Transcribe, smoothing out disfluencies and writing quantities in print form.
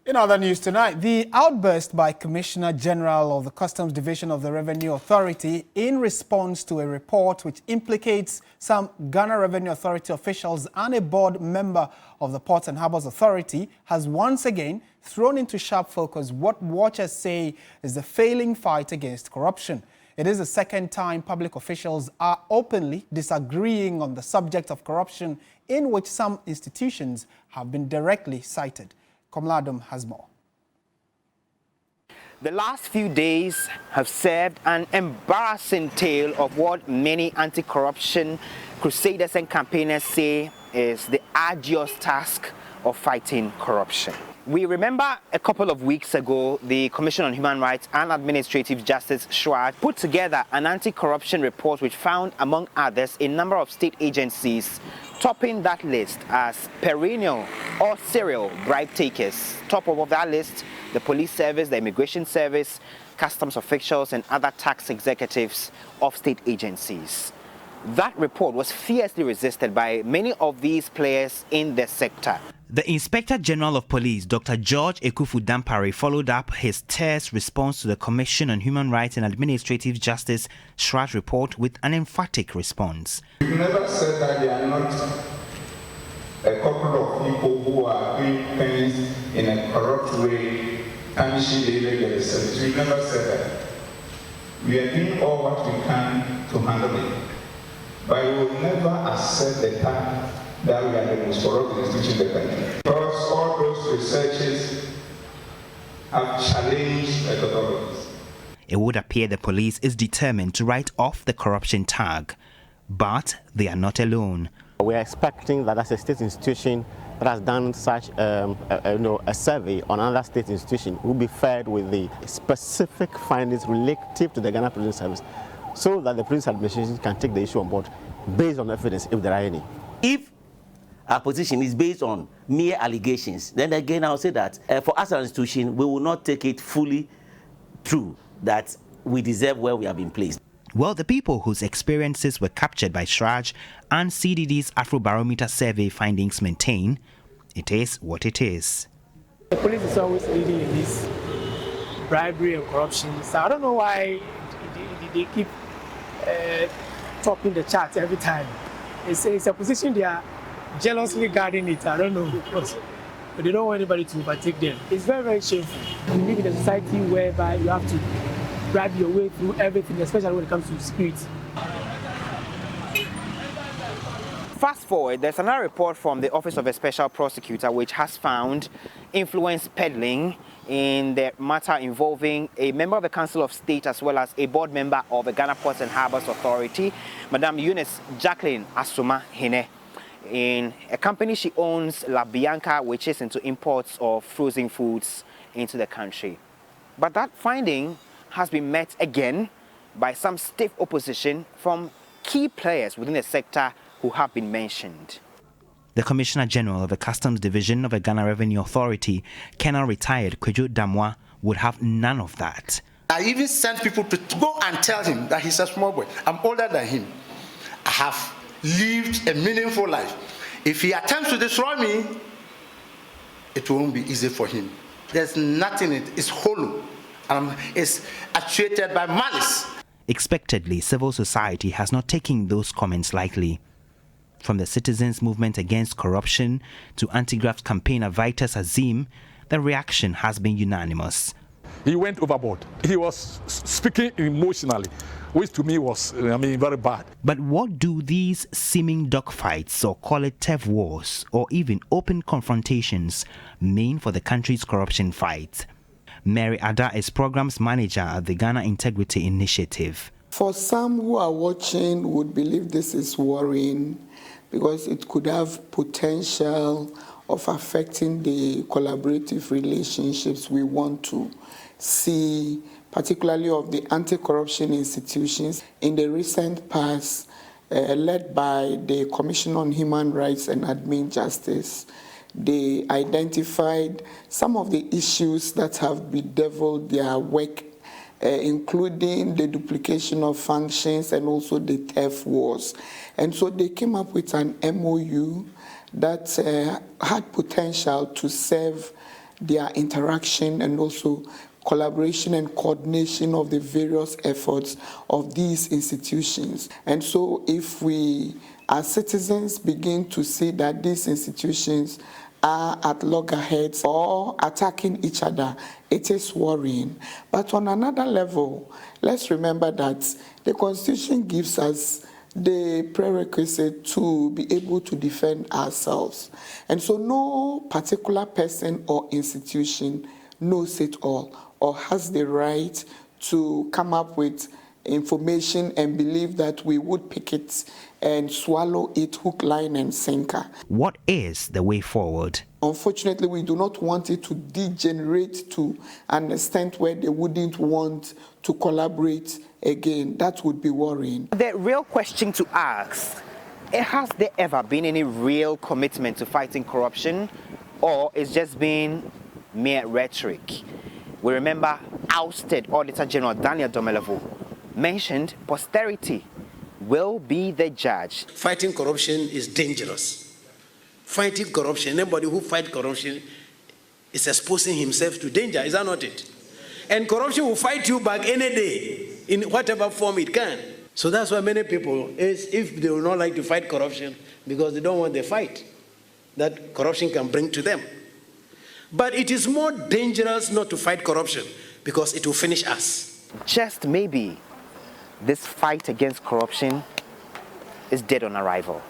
In other news tonight, the outburst by Commissioner General of the Customs Division of the Revenue Authority in response to a report which implicates some Ghana Revenue Authority officials and a board member of the Ports and Harbours Authority has once again thrown into sharp focus what watchers say is the failing fight against corruption. It is the second time public officials are openly disagreeing on the subject of corruption in which some institutions have been directly cited. Komladum has more. The last few days have served an embarrassing tale of what many anti-corruption crusaders and campaigners say is the arduous task of fighting corruption. We remember a couple of weeks ago, the Commission on Human Rights and Administrative Justice, SHRAJ, put together an anti-corruption report which found, among others, a number of state agencies topping that list as perennial or serial bribe takers. Top of that list, the police service, the immigration service, customs officials and other tax executives of state agencies. That report was fiercely resisted by many of these players in the sector. The Inspector General of Police, Dr. George Ekufu-Dampare, followed up his terse response to the Commission on Human Rights and Administrative Justice SHRAJ report with an emphatic response. We've never said that there are not a couple of people who are doing things in a corrupt way, punishing the illegal service. We've never said that. We are doing all what we can to handle it. But we will never accept the fact that we are the most corrupt institution in the country. Because all those researches have challenged methodologies. It would appear the police is determined to write off the corruption tag, but they are not alone. We are expecting that as a state institution that has done such a survey on another state institution will be fed with the specific findings relative to the Ghana Prison Service, so that the police administration can take the issue on board based on evidence, if there are any. If our position is based on mere allegations, then again I'll say that for us as an institution, we will not take it fully true that we deserve where we have been placed. Well, the people whose experiences were captured by SHRAJ and CDD's Afrobarometer survey findings maintain it is what it is. The police is always leading in this bribery and corruption. So I don't know why they keep topping the charts every time. It's a position they are jealously guarding it. I don't know, because but they don't want anybody to overtake them. It's very, very shameful. We live in a society whereby you have to bribe your way through everything, especially when it comes to security. Fast forward, there's another report from the Office of a Special Prosecutor which has found influence peddling in the matter involving a member of the Council of State as well as a board member of the Ghana Ports and Harbours Authority, Madam Eunice Jacqueline Asuma Hene. In a company she owns, La Bianca, which is into imports of frozen foods into the country. But that finding has been met again by some stiff opposition from key players within the sector who have been mentioned. The Commissioner General of the Customs Division of the Ghana Revenue Authority, Colonel retired Kwejo Damwa, would have none of that. I even sent people to go and tell him that he's a small boy. I'm older than him. I have lived a meaningful life. If he attempts to destroy me, it won't be easy for him. There's nothing in it. It's hollow. It's actuated by malice. Expectedly, civil society has not taken those comments lightly. From the citizens' movement against corruption to anti-graft campaigner Vitus Azim, the reaction has been unanimous. He went overboard. He was speaking emotionally, which to me was, very bad. But what do these seeming dogfights, or call it turf wars, or even open confrontations, mean for the country's corruption fight? Mary Ada is Programs Manager at the Ghana Integrity Initiative. For some who are watching would believe this is worrying because it could have potential of affecting the collaborative relationships we want to see, particularly of the anti-corruption institutions. In the recent past, led by the Commission on Human Rights and Admin Justice, they identified some of the issues that have bedeviled their work, including the duplication of functions and also the turf wars. And so they came up with an MOU that had potential to serve their interaction and also collaboration and coordination of the various efforts of these institutions. And so if we as citizens begin to see that these institutions are at loggerheads or attacking each other, it is worrying. But on another level, let's remember that the Constitution gives us the prerequisite to be able to defend ourselves. And so no particular person or institution knows it all or has the right to come up with information and believe that we would pick it and swallow it hook, line, and sinker. What is the way forward? Unfortunately, we do not want it to degenerate to an extent where they wouldn't want to collaborate again. That would be worrying. The real question to ask, has there ever been any real commitment to fighting corruption, or it's just been mere rhetoric? We remember ousted Auditor General Daniel Domelevo mentioned posterity will be the judge. Fighting corruption is dangerous. Fighting corruption, anybody who fights corruption is exposing himself to danger, is that not it? And corruption will fight you back any day, in whatever form it can. So that's why many people, if they will not like to fight corruption, because they don't want the fight that corruption can bring to them. But it is more dangerous not to fight corruption, because it will finish us. Just maybe, this fight against corruption is dead on arrival.